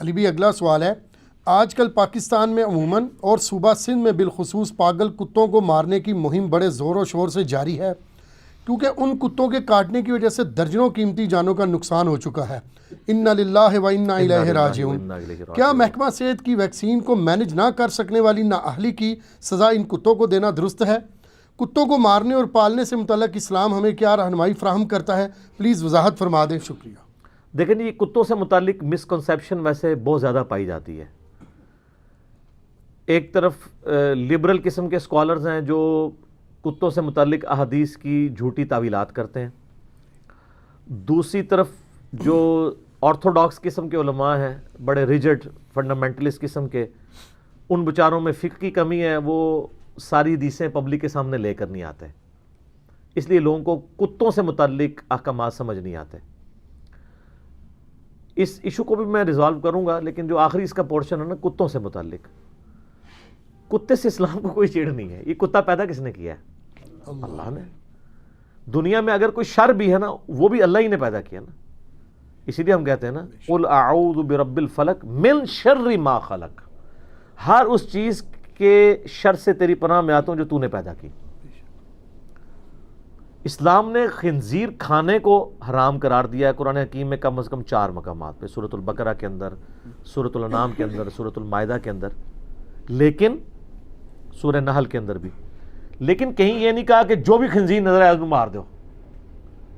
علی بھی اگلا سوال ہے، آج کل پاکستان میں عموماً اور صوبہ سندھ میں بالخصوص پاگل کتوں کو مارنے کی مہم بڑے زور و شور سے جاری ہے، کیونکہ ان کتوں کے کاٹنے کی وجہ سے درجنوں قیمتی جانوں کا نقصان ہو چکا ہے۔ انا للہ و انا الیہ راجعون۔ کیا محکمہ صحت کی ویکسین کو مینج نہ کر سکنے والی نااہلی کی سزا ان کتوں کو دینا درست ہے؟ کتوں کو مارنے اور پالنے سے متعلق اسلام ہمیں کیا رہنمائی فراہم کرتا ہے؟ پلیز وضاحت فرما دیں، شکریہ۔ دیکھیں یہ کتوں سے متعلق مسکنسیپشن ویسے بہت زیادہ پائی جاتی ہے۔ ایک طرف لبرل قسم کے اسکالرز ہیں جو کتوں سے متعلق احادیث کی جھوٹی تعویلات کرتے ہیں، دوسری طرف جو آرتھوڈاکس قسم کے علماء ہیں، بڑے ریجڈ فنڈامنٹلسٹ قسم کے، ان بیچاروں میں فقہ کی کمی ہے، وہ ساری حدیثیں پبلک کے سامنے لے کر نہیں آتے، اس لیے لوگوں کو کتوں سے متعلق احکامات سمجھ نہیں آتے۔ اس ایشو کو بھی میں ریزالو کروں گا، لیکن جو آخری اس کا پورشن ہے نا کتوں سے متعلق، کتے سے اسلام کو کوئی چیڑ نہیں ہے۔ یہ کتا پیدا کس نے کیا ہے؟ اللہ نے۔ دنیا میں اگر کوئی شر بھی ہے نا وہ بھی اللہ ہی نے پیدا کیا نا، اسی لیے ہم کہتے ہیں نا قل اعوذ برب الفلق من شر ما خلق، ہر اس چیز کے شر سے تیری پناہ میں آتا ہوں جو تو نے پیدا کی۔ اسلام نے خنزیر کھانے کو حرام قرار دیا ہے قرآن حکیم میں کم از کم 4 مقامات پہ، سورۃ البقرہ کے اندر، سورۃ الانعام کے اندر، سورۃ المائدہ کے اندر، لیکن سورہ نحل کے اندر بھی، لیکن کہیں یہ نہیں کہا کہ جو بھی خنزیر نظر آئے اس کو مار دو۔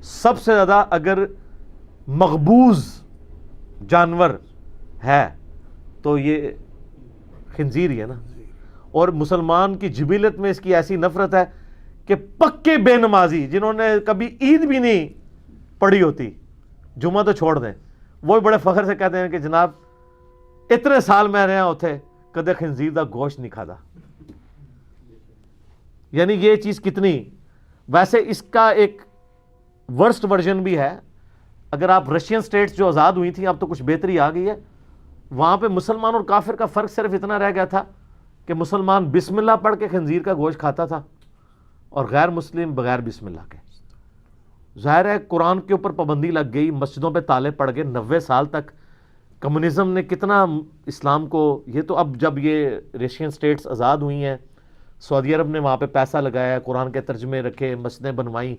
سب سے زیادہ اگر مقبوض جانور ہے تو یہ خنزیر ہی ہے نا، اور مسلمان کی جبیلت میں اس کی ایسی نفرت ہے کہ پکے بے نمازی جنہوں نے کبھی عید بھی نہیں پڑھی ہوتی، جمعہ تو چھوڑ دیں، وہ بڑے فخر سے کہتے ہیں کہ جناب اتنے سال میں رہا ہوتے کدے خنزیر دا گوشت نہیں کھادا۔ یعنی یہ چیز کتنی، ویسے اس کا ایک ورسٹ ورژن بھی ہے۔ اگر آپ رشین سٹیٹس جو آزاد ہوئی تھیں اب تو کچھ بہتری آ گئی ہے، وہاں پہ مسلمان اور کافر کا فرق صرف اتنا رہ گیا تھا کہ مسلمان بسم اللہ پڑھ کے خنزیر کا گوشت کھاتا تھا اور غیر مسلم بغیر بسم اللہ کے۔ ظاہر ہے قرآن کے اوپر پابندی لگ گئی، مسجدوں پہ تالے پڑ گئے، 90 سال تک کمیونزم نے کتنا اسلام کو، یہ تو اب جب یہ رشین سٹیٹس آزاد ہوئی ہیں، سعودی عرب نے وہاں پہ پیسہ لگایا، قرآن کے ترجمے رکھے، مسجدیں بنوائیں،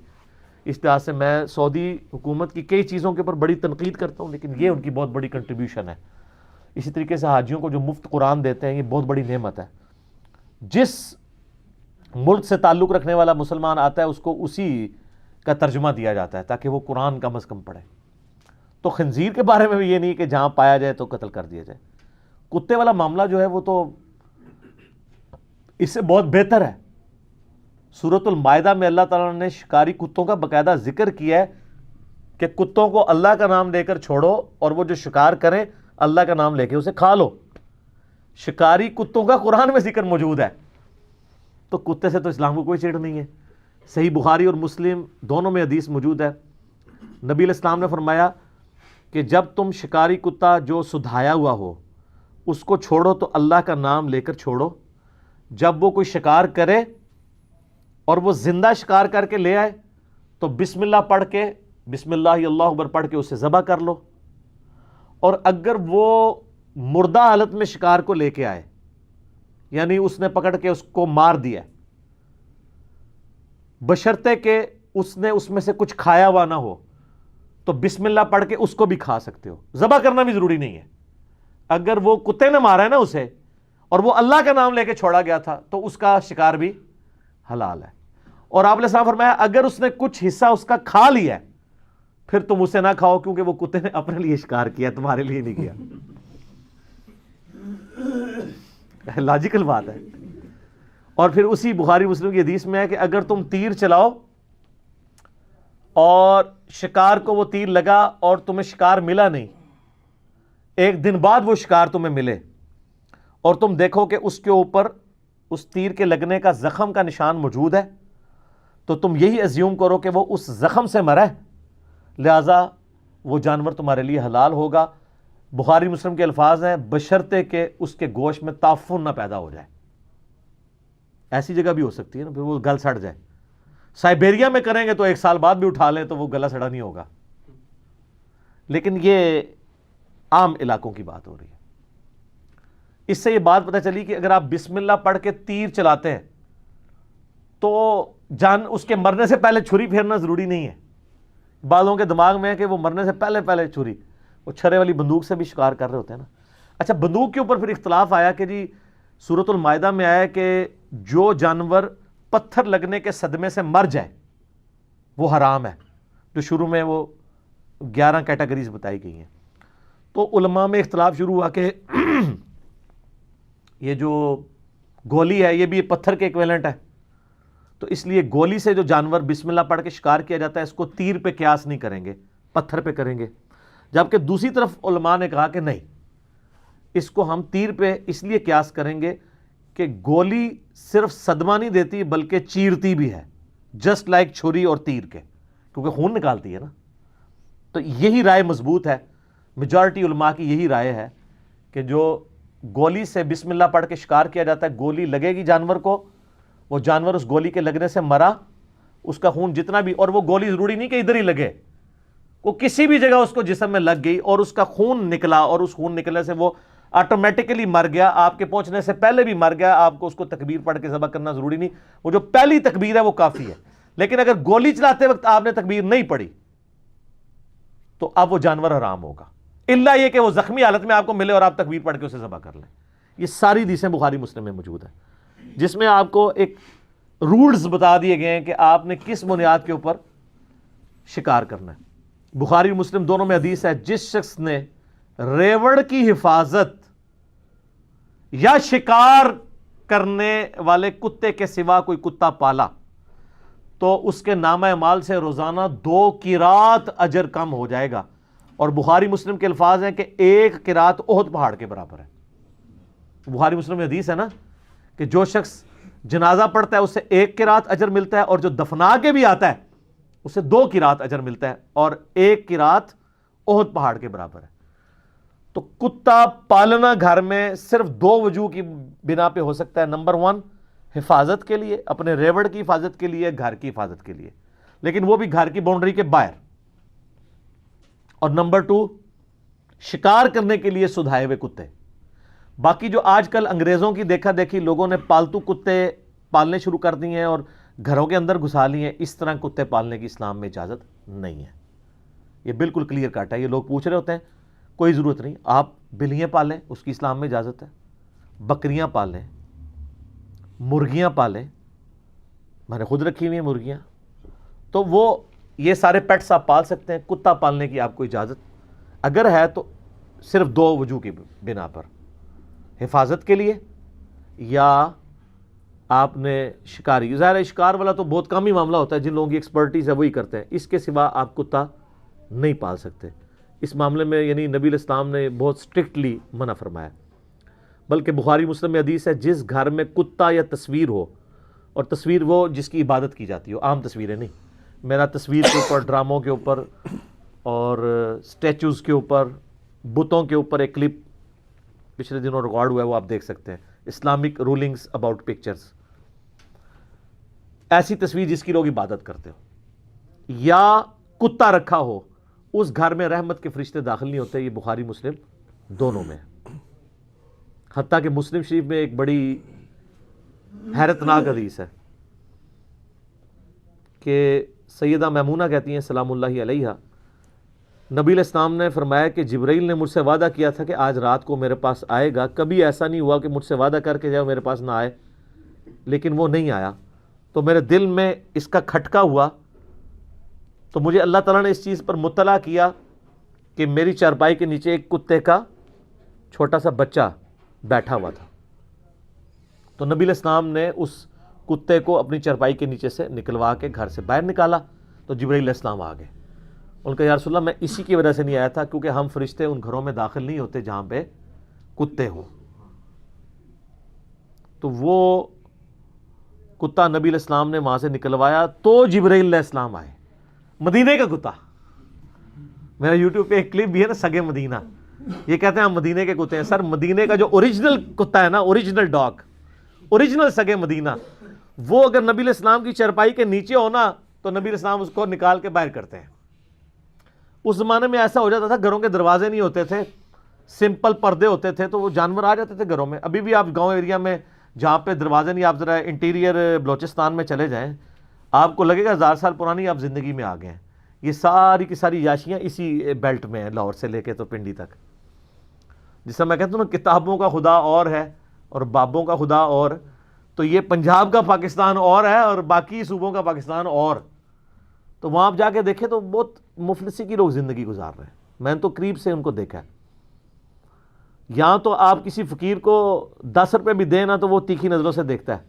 اس طرح سے میں سعودی حکومت کی کئی چیزوں کے اوپر بڑی تنقید کرتا ہوں، لیکن یہ ان کی بہت بڑی کنٹریبیوشن ہے۔ اسی طریقے سے حاجیوں کو جو مفت قرآن دیتے ہیں یہ بہت بڑی نعمت ہے۔ جس ملک سے تعلق رکھنے والا مسلمان آتا ہے اس کو اسی کا ترجمہ دیا جاتا ہے تاکہ وہ قرآن کم از کم پڑھے۔ تو خنزیر کے بارے میں بھی یہ نہیں کہ جہاں پایا جائے تو قتل کر دیا جائے۔ کتے والا معاملہ جو ہے وہ تو اس سے بہت بہتر ہے۔ سورۃ المائدہ میں اللہ تعالیٰ نے شکاری کتوں کا باقاعدہ ذکر کیا ہے کہ کتوں کو اللہ کا نام لے کر چھوڑو اور وہ جو شکار کریں اللہ کا نام لے کے اسے کھا لو۔ شکاری کتوں کا قرآن میں ذکر موجود ہے، تو کتے سے تو اسلام کو کوئی چیڑ نہیں ہے۔ صحیح بخاری اور مسلم دونوں میں حدیث موجود ہے، نبی علیہ السلام نے فرمایا کہ جب تم شکاری کتا جو سدھایا ہوا ہو اس کو چھوڑو تو اللہ کا نام لے کر چھوڑو، جب وہ کوئی شکار کرے اور وہ زندہ شکار کر کے لے آئے تو بسم اللہ پڑھ کے، بسم اللہ اللہ اکبر پڑھ کے اسے ذبح کر لو، اور اگر وہ مردہ حالت میں شکار کو لے کے آئے، یعنی اس نے پکڑ کے اس کو مار دیا بشرطے کہ اس نے اس میں سے کچھ کھایا ہوا نہ ہو، تو بسم اللہ پڑھ کے اس کو بھی کھا سکتے ہو، ذبح کرنا بھی ضروری نہیں ہے۔ اگر وہ کتے نے مارا ہے نا اسے اور وہ اللہ کا نام لے کے چھوڑا گیا تھا تو اس کا شکار بھی حلال ہے۔ اور آپ نے صاحب فرمایا اگر اس نے کچھ حصہ اس کا کھا لیا ہے پھر تم اسے نہ کھاؤ کیونکہ وہ کتے نے اپنے لیے شکار کیا، تمہارے لیے نہیں کیا۔ لاجیکل بات ہے۔ اور پھر اسی بخاری مسلم کی حدیث میں ہے کہ اگر تم تیر چلاؤ اور شکار کو وہ تیر لگا اور تمہیں شکار ملا نہیں، ایک دن بعد وہ شکار تمہیں ملے اور تم دیکھو کہ اس کے اوپر اس تیر کے لگنے کا زخم کا نشان موجود ہے، تو تم یہی ازیوم کرو کہ وہ اس زخم سے مرا ہے، لہذا وہ جانور تمہارے لیے حلال ہوگا۔ بخاری مسلم کے الفاظ ہیں بشرطے کہ اس کے گوشت میں تعفن نہ پیدا ہو جائے۔ ایسی جگہ بھی ہو سکتی ہے نا پھر وہ گل سڑ جائے، سائبیریا میں کریں گے تو 1 سال بعد بھی اٹھا لیں تو وہ گلا سڑا نہیں ہوگا، لیکن یہ عام علاقوں کی بات ہو رہی ہے۔ اس سے یہ بات پتہ چلی کہ اگر آپ بسم اللہ پڑھ کے تیر چلاتے ہیں تو اس کے مرنے سے پہلے چھری پھیرنا ضروری نہیں ہے. بعضوں کے دماغ میں ہے کہ وہ مرنے سے پہلے چھری، وہ چھرے والی بندوق سے بھی شکار کر رہے ہوتے ہیں نا. اچھا، بندوق کے اوپر پھر اختلاف آیا کہ جی سورۃ المائدہ میں آیا کہ جو جانور پتھر لگنے کے صدمے سے مر جائے وہ حرام ہے، جو شروع میں وہ 11 کیٹیگریز بتائی گئی ہیں. تو علماء میں اختلاف شروع ہوا کہ یہ جو گولی ہے یہ بھی پتھر کے ایکویلنٹ ہے، تو اس لیے گولی سے جو جانور بسم اللہ پڑھ کے شکار کیا جاتا ہے اس کو تیر پہ قیاس نہیں کریں گے، پتھر پہ کریں گے. جبکہ دوسری طرف علماء نے کہا کہ نہیں، اس کو ہم تیر پہ اس لیے قیاس کریں گے کہ گولی صرف صدمہ نہیں دیتی بلکہ چیرتی بھی ہے، جسٹ لائک چھری اور تیر کے، کیونکہ خون نکالتی ہے نا. تو یہی رائے مضبوط ہے، میجارٹی علماء کی یہی رائے ہے کہ جو گولی سے بسم اللہ پڑھ کے شکار کیا جاتا ہے، گولی لگے گی جانور کو، وہ جانور اس گولی کے لگنے سے مرا، اس کا خون جتنا بھی، اور وہ گولی ضروری نہیں کہ ادھر ہی لگے، وہ کسی بھی جگہ اس کو جسم میں لگ گئی اور اس کا خون نکلا اور اس خون نکلنے سے وہ آٹومیٹکلی مر گیا، آپ کے پہنچنے سے پہلے بھی مر گیا، آپ کو اس کو تکبیر پڑھ کے ذبح کرنا ضروری نہیں، وہ جو پہلی تکبیر ہے وہ کافی ہے. لیکن اگر گولی چلاتے وقت آپ نے تکبیر نہیں پڑھی تو اب وہ جانور حرام ہوگا، الا یہ کہ وہ زخمی حالت میں آپ کو ملے اور آپ تکبیر پڑھ کے اسے ذبح کر لیں. یہ ساری حدیثیں بخاری مسلم میں موجود ہیں جس میں آپ کو ایک رولز بتا دیے گئے ہیں کہ آپ نے کس بنیاد کے اوپر شکار کرنا ہے. بخاری اور مسلم دونوں میں حدیث ہے، جس شخص نے ریوڑ کی حفاظت یا شکار کرنے والے کتے کے سوا کوئی کتا پالا تو اس کے نامہ اعمال سے روزانہ 2 قرات اجر کم ہو جائے گا. اور بخاری مسلم کے الفاظ ہیں کہ 1 قرات احد پہاڑ کے برابر ہے. بخاری مسلم میں حدیث ہے نا کہ جو شخص جنازہ پڑھتا ہے اسے 1 قرات اجر ملتا ہے، اور جو دفنا کے بھی آتا ہے اسے 2 قرات اجر ملتا ہے، اور 1 قرات احد پہاڑ کے برابر ہے. تو کتا پالنا گھر میں صرف 2 وجوہ کی بنا پہ ہو سکتا ہے. نمبر 1 حفاظت کے لیے، اپنے ریوڑ کی حفاظت کے لیے، گھر کی حفاظت کے لیے، لیکن وہ بھی گھر کی باؤنڈری کے باہر. اور نمبر 2 شکار کرنے کے لیے سدھائے ہوئے کتے. باقی جو آج کل انگریزوں کی دیکھا دیکھی لوگوں نے پالتو کتے پالنے شروع کر دیے ہیں اور گھروں کے اندر گھسا لیے ہیں، اس طرح کتے پالنے کی اسلام میں اجازت نہیں ہے. یہ بالکل کلیئر کٹ ہے. یہ لوگ پوچھ رہے ہوتے ہیں، کوئی ضرورت نہیں، آپ بلیاں پالیں، اس کی اسلام میں اجازت ہے، بکریاں پالیں، مرغیاں پالیں، میں نے خود رکھی ہوئی ہیں مرغیاں، تو وہ یہ سارے پیٹس آپ پال سکتے ہیں. کتا پالنے کی آپ کو اجازت اگر ہے تو صرف 2 وجوہ کی بنا پر، حفاظت کے لیے یا آپ نے شکاری. ظاہر ہے شکار والا تو بہت کم ہی معاملہ ہوتا ہے، جن لوگوں کی ایکسپرٹیز ہے وہی کرتے ہیں، اس کے سوا آپ کتا نہیں پال سکتے. اس معاملے میں یعنی نبی علیہ السلام نے بہت سٹرکٹلی منع فرمایا. بلکہ بخاری مسلم میں حدیث ہے، جس گھر میں کتا یا تصویر ہو، اور تصویر وہ جس کی عبادت کی جاتی ہو، عام تصویریں نہیں، میرا تصویر کے اوپر، ڈراموں کے اوپر اور سٹیچوز کے اوپر، بتوں کے اوپر ایک کلپ پچھلے دنوں ریکارڈ ہوا ہے، وہ آپ دیکھ سکتے ہیں، اسلامک رولنگز اباؤٹ پکچرز. ایسی تصویر جس کی لوگ عبادت کرتے ہو یا کتا رکھا ہو، اس گھر میں رحمت کے فرشتے داخل نہیں ہوتے. یہ بخاری مسلم دونوں میں. حتیٰ کہ مسلم شریف میں ایک بڑی حیرت ناک حدیث ہے کہ سیدہ میمونہ کہتی ہیں سلام اللہ علیہا، نبی علیہ السلام نے فرمایا کہ جبرائیل نے مجھ سے وعدہ کیا تھا کہ آج رات کو میرے پاس آئے گا. کبھی ایسا نہیں ہوا کہ مجھ سے وعدہ کر کے جائے میرے پاس نہ آئے، لیکن وہ نہیں آیا. تو میرے دل میں اس کا کھٹکا ہوا، تو مجھے اللہ تعالیٰ نے اس چیز پر مطلع کیا کہ میری چارپائی کے نیچے ایک کتے کا چھوٹا سا بچہ بیٹھا ہوا تھا. تو نبی علیہ السلام نے اس کتے کو اپنی چارپائی کے نیچے سے نکلوا کے گھر سے باہر نکالا. تو جبرائیل علیہ السلام آ گئے. ان کا یا رسول اللہ میں اسی کی وجہ سے نہیں آیا تھا کیونکہ ہم فرشتے ان گھروں میں داخل نہیں ہوتے جہاں پہ کتے ہوں. تو وہ کتا نبی علیہ السلام نے وہاں سے نکلوایا تو جبرائیل علیہ السلام آئے. مدینے کا کتا، میرا یوٹیوب پہ ایک کلپ بھی ہے نا، سگے مدینہ. یہ کہتے ہیں ہم مدینے کے کتے ہیں. سر مدینے کا جو اوریجنل کتا ہے نا، اوریجنل ڈاگ، اوریجنل سگے مدینہ، وہ اگر نبی علیہ السلام کی چرپائی کے نیچے ہو نا تو نبی علیہ السلام اس کو نکال کے باہر کرتے ہیں. اس زمانے میں ایسا ہو جاتا تھا، گھروں کے دروازے نہیں ہوتے تھے سمپل پردے ہوتے تھے تو وہ جانور آ جاتے تھے گھروں میں. ابھی بھی آپ گاؤں ایریا میں جہاں پہ دروازے نہیں, آپ ذرا انٹیریئر بلوچستان میں چلے جائیں, آپ کو لگے گا 1000 سال پرانی آپ زندگی میں آ گئے ہیں. یہ ساری کی ساری یاشیاں اسی بیلٹ میں ہیں, لاہور سے لے کے تو پنڈی تک. جس سے میں کہتا ہوں نا کتابوں کا خدا اور ہے اور بابوں کا خدا اور, تو یہ پنجاب کا پاکستان اور ہے اور باقی صوبوں کا پاکستان اور. تو وہاں آپ جا کے دیکھیں تو بہت مفلسی کی لوگ زندگی گزار رہے ہیں. میں نے تو قریب سے ان کو دیکھا ہے. یہاں تو آپ کسی فقیر کو 10 روپے بھی دیں نا تو وہ تیکھی نظروں سے دیکھتا ہے.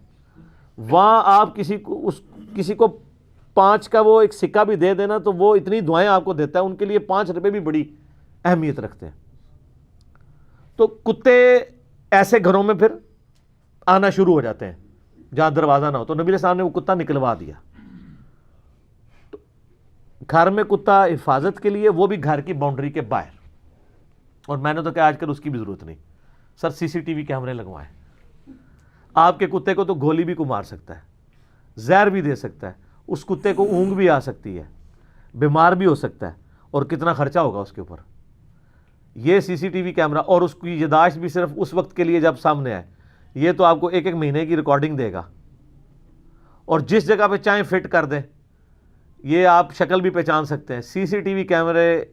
وہاں آپ کسی کو 5 کا وہ ایک سکہ بھی دے دینا تو وہ اتنی دعائیں آپ کو دیتا ہے. ان کے لیے 5 روپے بھی بڑی اہمیت رکھتے ہیں. تو کتے ایسے گھروں میں پھر آنا شروع ہو جاتے ہیں جہاں دروازہ نہ ہو. تو نبی علیہ السلام نے وہ کتا نکلوا دیا. تو گھر میں کتا حفاظت کے لیے, وہ بھی گھر کی باؤنڈری کے باہر. اور میں نے تو کہا آج کل اس کی بھی ضرورت نہیں سر, CCTV کیمرے لگوائیں. آپ کے کتے کو تو گولی بھی کو مار سکتا ہے, زہر بھی دے سکتا ہے, اس کتے کو اونگ بھی آ سکتی ہے, بیمار بھی ہو سکتا ہے, اور کتنا خرچہ ہوگا اس کے اوپر. یہ CCTV کیمرہ, اور اس کی یاداشت بھی صرف اس وقت کے لیے جب سامنے آئے. یہ تو آپ کو 1 مہینے کی ریکارڈنگ دے گا, اور جس جگہ پہ چاہیں فٹ کر دیں. یہ آپ شکل بھی پہچان سکتے ہیں. CCTV کیمرے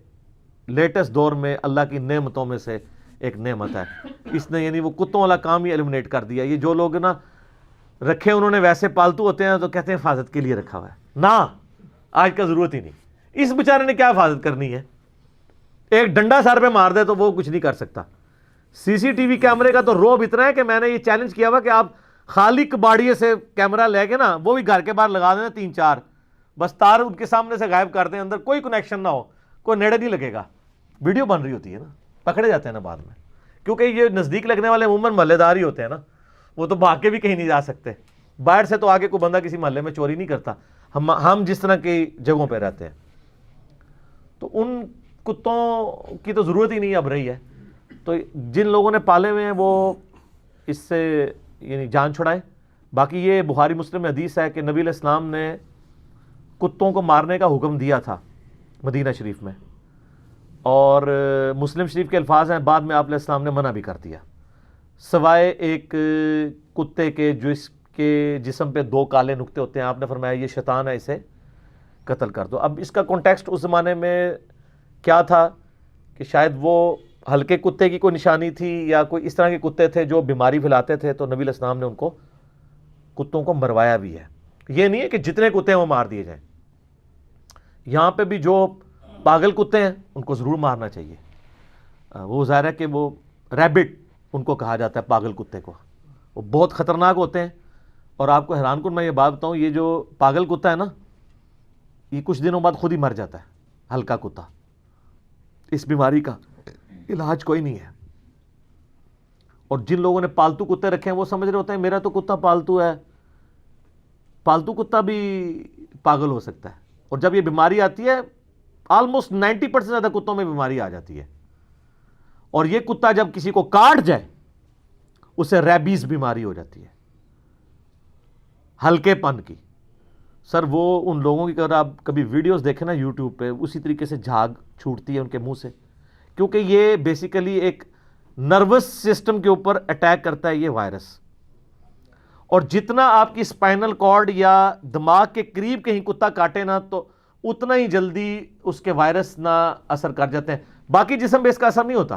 لیٹسٹ دور میں اللہ کی نعمتوں میں سے ایک نعمت ہے. اس نے یعنی وہ کتوں والا کام ہی ایلیمنیٹ کر دیا. یہ جو لوگ نا رکھے انہوں نے ویسے پالتو ہوتے ہیں تو کہتے ہیں حفاظت کے لیے رکھا ہوا ہے. نہ, آج کا ضرورت ہی نہیں. اس بیچارے نے کیا حفاظت کرنی ہے؟ ایک ڈنڈا سر پہ مار دے تو وہ کچھ نہیں کر سکتا. CCTV کیمرے کا تو روب اتنا ہے کہ میں نے یہ چیلنج کیا ہوا کہ آپ خالی کباڑیے سے کیمرہ لے کے نا, وہ بھی گھر کے باہر لگا دینا 3-4, بس تار ان کے سامنے سے غائب کر دیں, اندر کوئی کنیکشن نہ ہو, کوئی نیڑے نہیں لگے گا. ویڈیو بن رہی ہوتی ہے نا, پکڑے جاتے ہیں نا بعد میں, کیونکہ یہ نزدیک لگنے والے عموماً محلے دار ہی ہوتے ہیں نا. وہ تو بھاگ کے بھی کہیں نہیں جا سکتے. باہر سے تو آگے کوئی بندہ کسی محلے میں چوری نہیں کرتا, ہم جس طرح کی جگہوں پہ رہتے ہیں. تو ان کتوں کی تو ضرورت ہی نہیں اب رہی ہے. تو جن لوگوں نے پالے ہوئے ہیں وہ اس سے یعنی جان چھڑائیں. باقی یہ بخاری مسلم میں حدیث ہے کہ نبی علیہ السلام نے کتوں کو مارنے کا حکم دیا تھا مدینہ شریف میں, اور مسلم شریف کے الفاظ ہیں, بعد میں آپ علیہ السلام نے منع بھی کر دیا, سوائے ایک کتے کے جو اس کے جسم پہ 2 کالے نقطے ہوتے ہیں. آپ نے فرمایا یہ شیطان ہے, اسے قتل کر دو. اب اس کا کانٹیکسٹ اس زمانے میں کیا تھا کہ شاید وہ ہلکے کتے کی کوئی نشانی تھی یا کوئی اس طرح کے کتے تھے جو بیماری پھیلاتے تھے, تو نبی علیہ السلام نے ان کو کتوں کو مروایا بھی ہے. یہ نہیں ہے کہ جتنے کتے ہیں وہ مار دیے جائیں. یہاں پہ بھی جو پاگل کتے ہیں ان کو ضرور مارنا چاہیے. وہ ظاہر ہے کہ وہ ریبٹ ان کو کہا جاتا ہے, پاگل کتے کو. وہ بہت خطرناک ہوتے ہیں. اور آپ کو حیران کن میں یہ بات بتاؤں, یہ جو پاگل کتا ہے نا, یہ کچھ دنوں بعد خود ہی مر جاتا ہے. ہلکا کتا, اس بیماری کا علاج کوئی نہیں ہے. اور جن لوگوں نے پالتو کتے رکھے ہیں وہ سمجھ رہے ہوتے ہیں میرا تو کتا پالتو ہے. پالتو کتا بھی پاگل ہو سکتا ہے. اور جب یہ بیماری آتی ہے, آلموسٹ 90% زیادہ کتوں میں بیماری آ جاتی ہے. اور یہ کتا جب کسی کو کاٹ جائے اسے ریبیز بیماری ہو جاتی ہے, ہلکے پن کی. سر وہ ان لوگوں کی اگر آپ کبھی ویڈیوز دیکھیں نا یوٹیوب پہ, اسی طریقے سے جھاگ چھوٹتی ہے ان کے منہ سے, کیونکہ یہ بیسیکلی ایک نروس سسٹم کے اوپر اٹیک کرتا ہے یہ وائرس. اور جتنا آپ کی سپائنل کارڈ یا دماغ کے قریب کہیں کتا کاٹے نا تو اتنا ہی جلدی اس کے وائرس نہ اثر کر جاتے ہیں. باقی جسم پہ اس کا اثر نہیں ہوتا,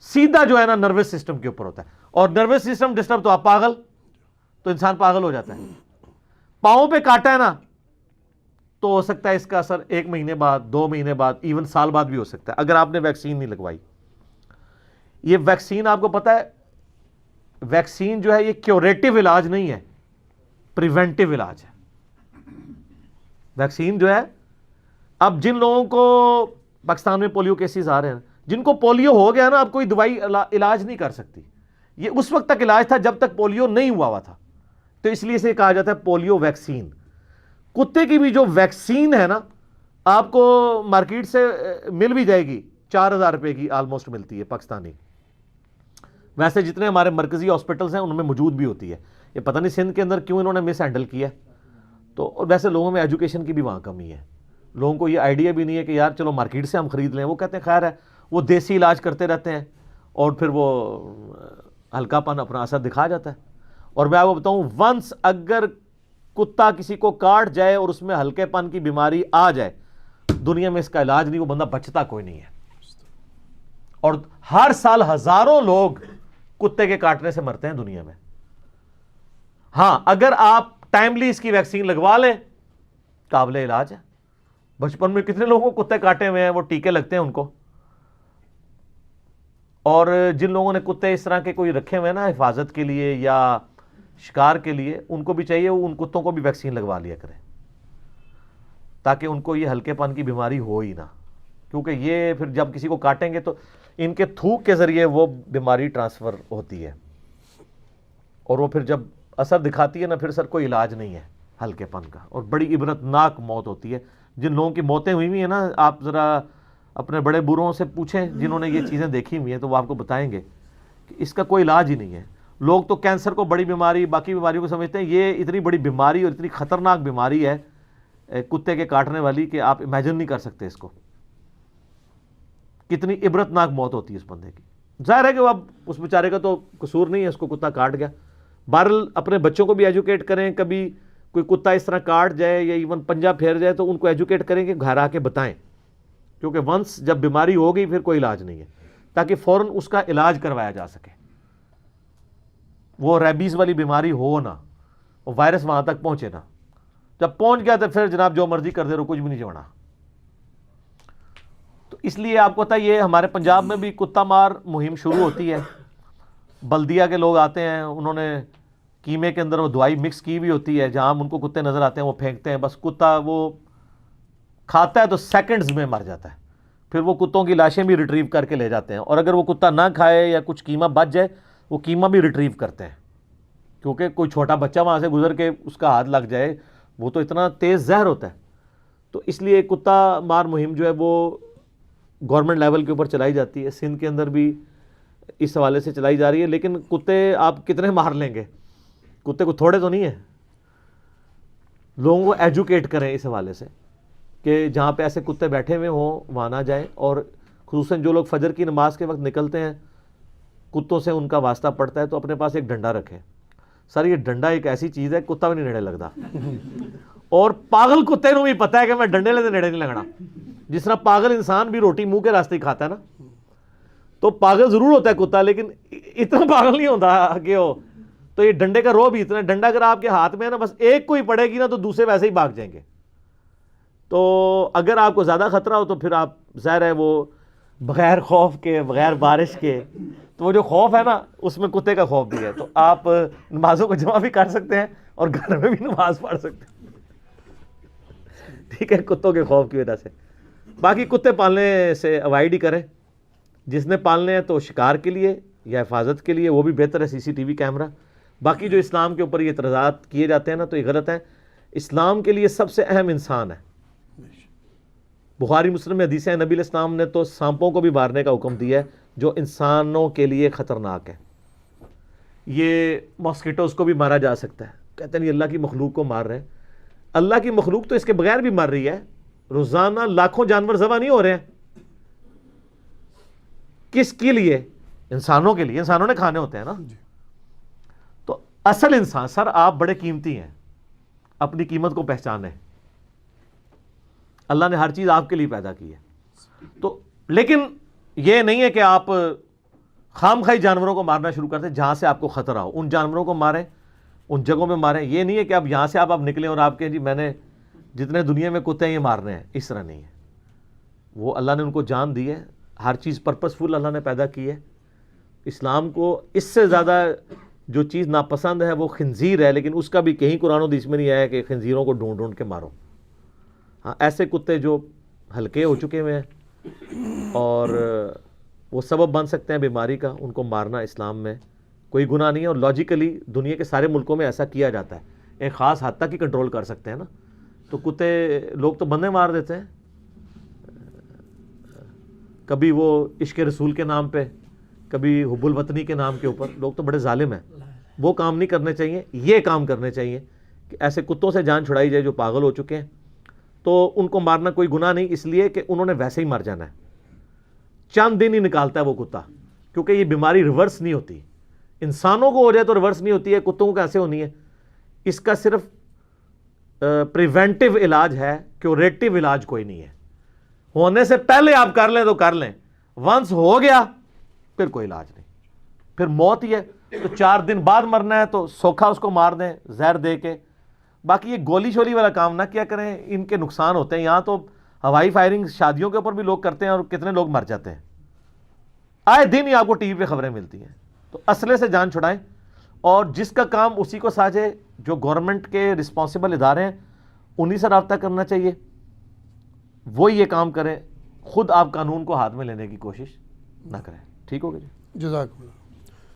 سیدھا جو ہے نا نروس سسٹم کے اوپر ہوتا ہے. اور نروس سسٹم ڈسٹرب تو آپ پاگل, تو انسان پاگل ہو جاتا ہے. پاؤں پہ کاٹا ہے نا تو ہو سکتا ہے اس کا اثر 1 مہینے بعد, 2 مہینے بعد, ایون سال بعد بھی ہو سکتا ہے اگر آپ نے ویکسین نہیں لگوائی. یہ ویکسین آپ کو پتا ہے, ویکسین جو ہے یہ کیوریٹو علاج نہیں ہے, پریونٹیو علاج ہے. ویکسین جو ہے, اب جن لوگوں کو پاکستان میں پولیو کیسز آ رہے ہیں, جن کو پولیو ہو گیا نا, اب کوئی دوائی علاج نہیں کر سکتی. یہ اس وقت تک علاج تھا جب تک پولیو نہیں ہوا تھا, تو اس لیے سے کہا جاتا ہے پولیو ویکسین. کتے کی بھی جو ویکسین ہے نا, آپ کو مارکیٹ سے مل بھی جائے گی, 4000 روپے کی آلموسٹ ملتی ہے پاکستانی. ویسے جتنے ہمارے مرکزی ہاسپٹلس ہیں ان میں موجود بھی ہوتی ہے. یہ پتہ نہیں سندھ کے اندر کیوں انہوں نے مس ہینڈل کیا. تو ویسے لوگوں میں ایجوکیشن کی بھی وہاں کمی ہے. لوگوں کو یہ آئیڈیا بھی نہیں ہے کہ یار چلو مارکیٹ سے ہم خرید لیں. وہ کہتے ہیں خیر ہے, وہ دیسی علاج کرتے رہتے ہیں, اور پھر وہ ہلکا پن اپنا اثر دکھا جاتا ہے. اور میں آپ کو بتاؤں ونس اگر کتا کسی کو کاٹ جائے اور اس میں ہلکے پن کی بیماری آ جائے, دنیا میں اس کا علاج نہیں, وہ بندہ بچتا کوئی نہیں ہے. اور ہر سال ہزاروں لوگ کتے کے کاٹنے سے مرتے ہیں دنیا میں. ہاں اگر آپ ٹائملی اس کی ویکسین لگوا لیں قابل علاج ہے. بچپن میں کتنے لوگوں کو کتے کاٹے ہوئے ہیں, وہ ٹیکے لگتے ہیں ان کو. اور جن لوگوں نے کتے اس طرح کے کوئی رکھے ہوئے ہیں نا حفاظت کے لیے یا شکار کے لیے, ان کو بھی چاہیے ان کتوں کو بھی ویکسین لگوا لیا کریں تاکہ ان کو یہ ہلکے پن کی بیماری ہو ہی نہ. کیونکہ یہ پھر جب کسی کو کاٹیں گے تو ان کے تھوک کے ذریعے وہ بیماری ٹرانسفر ہوتی ہے, اور وہ پھر جب اثر دکھاتی ہے نا پھر سر کوئی علاج نہیں ہے ہلکے پن کا, اور بڑی عبرت ناک موت ہوتی ہے. جن لوگوں کی موتیں ہوئی ہیں نا, آپ ذرا اپنے بڑے بوڑھوں سے پوچھیں جنہوں نے یہ چیزیں دیکھی ہوئی ہیں, تو وہ آپ کو بتائیں گے کہ اس کا کوئی علاج ہی نہیں ہے. لوگ تو کینسر کو بڑی بیماری, باقی بیماریوں کو سمجھتے ہیں. یہ اتنی بڑی بیماری اور اتنی خطرناک بیماری ہے کتے کے کاٹنے والی کہ آپ امیجن نہیں کر سکتے اس کو. کتنی عبرت ناک موت ہوتی ہے اس بندے کی. ظاہر ہے کہ اب اس بیچارے کا تو قصور نہیں ہے, اس کو کتا کاٹ گیا. بہرحال اپنے بچوں کو بھی ایجوکیٹ کریں, کبھی کوئی کتا اس طرح کاٹ جائے یا ایون پنجہ پھیر جائے تو ان کو ایجوکیٹ کریں کہ گھر آ کے بتائیں, کیونکہ ونس جب بیماری ہو گئی پھر کوئی علاج نہیں ہے, تاکہ فوراً اس کا علاج کروایا جا سکے. وہ ریبیز والی بیماری ہو نہ, وہ وائرس وہاں تک پہنچے نہ. جب پہنچ گیا تو پھر جناب جو مرضی کر دے رہو, کچھ بھی نہیں چھوڑنا. تو اس لیے آپ کو پتا یہ ہمارے پنجاب میں بھی کتا مار مہم شروع ہوتی ہے. بلدیہ کے لوگ آتے ہیں, انہوں نے کیمے کے اندر وہ دوائی مکس کی ہوئی ہوتی ہے, جہاں ان کو کتے نظر آتے ہیں وہ پھینکتے ہیں. بس کتا وہ کھاتا ہے تو سیکنڈز میں مر جاتا ہے. پھر وہ کتوں کی لاشیں بھی ریٹریو کر کے لے جاتے ہیں, اور اگر وہ کتا نہ کھائے یا کچھ قیمہ بچ جائے وہ قیمہ بھی ریٹریو کرتے ہیں, کیونکہ کوئی چھوٹا بچہ وہاں سے گزر کے اس کا ہاتھ لگ جائے وہ تو اتنا تیز زہر ہوتا ہے. تو اس لیے کتا مار مہم جو ہے وہ گورنمنٹ لیول کے اوپر چلائی جاتی ہے. سندھ کے اندر بھی اس حوالے سے چلائی جا رہی ہے. لیکن کتے آپ کتنے مار لیں گے, کتے کو تھوڑے تو نہیں ہیں. لوگوں کو ایجوکیٹ کریں اس حوالے سے کہ جہاں پہ ایسے کتے بیٹھے ہوئے ہوں وہاں نہ جائیں. اور خصوصاً جو لوگ فجر کی نماز کے وقت نکلتے ہیں, کتوں سے ان کا واسطہ پڑتا ہے, تو اپنے پاس ایک ڈنڈا رکھیں. سر یہ ڈنڈا ایک ایسی چیز ہے کتا بھی نہیں نیڑے لگتا, اور پاگل کتے نوں بھی پتا ہے کہ میں ڈنڈے لے نیڑے نہیں لگنا. جس طرح پاگل انسان بھی روٹی منہ کے راستے ہی کھاتا ہے نا, تو پاگل ضرور ہوتا ہے کتا, لیکن اتنا پاگل نہیں ہوتا کہ وہ. تو یہ ڈنڈے کا رو بھی اتنا, ڈنڈا اگر آپ کے ہاتھ میں ہے نا, بس ایک کوئی پڑے گی نا تو دوسرے ویسے ہی بھاگ جائیں گے. تو اگر آپ کو زیادہ خطرہ ہو تو پھر آپ ظاہر ہے وہ بغیر خوف کے, بغیر بارش کے, تو وہ جو خوف ہے نا اس میں کتے کا خوف بھی ہے. تو آپ نمازوں کو جمع بھی کر سکتے ہیں اور گھر میں بھی نماز پڑھ سکتے ہیں, ٹھیک ہے, کتوں کے خوف کی وجہ سے. باقی کتے پالنے سے اوائڈ ہی کریں. جس نے پالنے ہیں تو شکار کے لیے یا حفاظت کے لیے, وہ بھی بہتر ہے CCTV کیمرہ. باقی جو اسلام کے اوپر یہ اعتراضات کیے جاتے ہیں نا تو یہ غلط ہیں. اسلام کے لیے سب سے اہم انسان ہے. بخاری مسلم میں حدیث ہے, نبی علیہ السلام نے تو سانپوں کو بھی مارنے کا حکم دیا ہے جو انسانوں کے لیے خطرناک ہے. یہ ماسکیٹوز کو بھی مارا جا سکتا ہے. کہتے ہیں یہ اللہ کی مخلوق کو مار رہے ہیں. اللہ کی مخلوق تو اس کے بغیر بھی مر رہی ہے. روزانہ لاکھوں جانور ذبح نہیں ہو رہے ہیں. کس کے لیے؟ انسانوں کے لیے. انسانوں نے کھانے ہوتے ہیں نا. تو اصل انسان, سر آپ بڑے قیمتی ہیں, اپنی قیمت کو پہچانیں. اللہ نے ہر چیز آپ کے لیے پیدا کی ہے. تو لیکن یہ نہیں ہے کہ آپ خام خواہی جانوروں کو مارنا شروع کر دیں جہاں سے آپ کو خطرہ ہو. ان جانوروں کو ماریں, ان جگہوں میں ماریں. یہ نہیں ہے کہ اب یہاں سے آپ نکلیں اور آپ کہیں جی میں نے جتنے دنیا میں کتے ہیں یہ مارنے ہیں. اس طرح نہیں ہے. وہ اللہ نے ان کو جان دی ہے. ہر چیز پرپسفل اللہ نے پیدا کی ہے. اسلام کو اس سے زیادہ جو چیز ناپسند ہے وہ خنزیر ہے, لیکن اس کا بھی کہیں قرآن و حدیث میں نہیں آیا کہ خنزیروں کو ڈھونڈ ڈھونڈ کے مارو. ہاں ایسے کتے جو ہلکے ہو چکے ہوئے ہیں اور وہ سبب بن سکتے ہیں بیماری کا, ان کو مارنا اسلام میں کوئی گناہ نہیں ہے. اور لاجیکلی دنیا کے سارے ملکوں میں ایسا کیا جاتا ہے. ایک خاص حد تک ہی کنٹرول کر سکتے ہیں نا. تو کتے لوگ تو بندے مار دیتے ہیں, کبھی وہ عشق رسول کے نام پہ, کبھی حب الوطنی کے نام کے اوپر. لوگ تو بڑے ظالم ہیں. وہ کام نہیں کرنے چاہیے. یہ کام کرنے چاہیے کہ ایسے کتوں سے جان چھڑائی جائے جو پاگل ہو چکے ہیں. تو ان کو مارنا کوئی گناہ نہیں, اس لیے کہ انہوں نے ویسے ہی مر جانا ہے. چند دن ہی نکالتا ہے وہ کتا, کیونکہ یہ بیماری ریورس نہیں ہوتی. انسانوں کو ہو جائے تو ریورس نہیں ہوتی ہے, کتوں کو کیسے ہونی ہے؟ اس کا صرف پریونٹیو علاج ہے, کیوریٹیو علاج کوئی نہیں ہے. ہونے سے پہلے آپ کر لیں تو کر لیں, ونس ہو گیا پھر کوئی علاج نہیں, پھر موت ہی ہے. تو 4 دن بعد مرنا ہے تو سوکھا اس کو مار دیں زہر دے کے. باقی یہ گولی شولی والا کام نہ کیا کریں, ان کے نقصان ہوتے ہیں. یہاں تو ہوائی فائرنگ شادیوں کے اوپر بھی لوگ کرتے ہیں اور کتنے لوگ مر جاتے ہیں. آئے دن ہی آپ کو ٹی وی پہ خبریں ملتی ہیں. تو اسلحے سے جان چھڑائیں, اور جس کا کام اسی کو ساجے, جو گورنمنٹ کے رسپانسبل ادارے ہیں انہی سے رابطہ کرنا چاہیے, وہ یہ کام کریں. خود آپ قانون کو ہاتھ میں لینے کی کوشش نہ کریں. ٹھیک ہوگا جی. جزاک اللہ.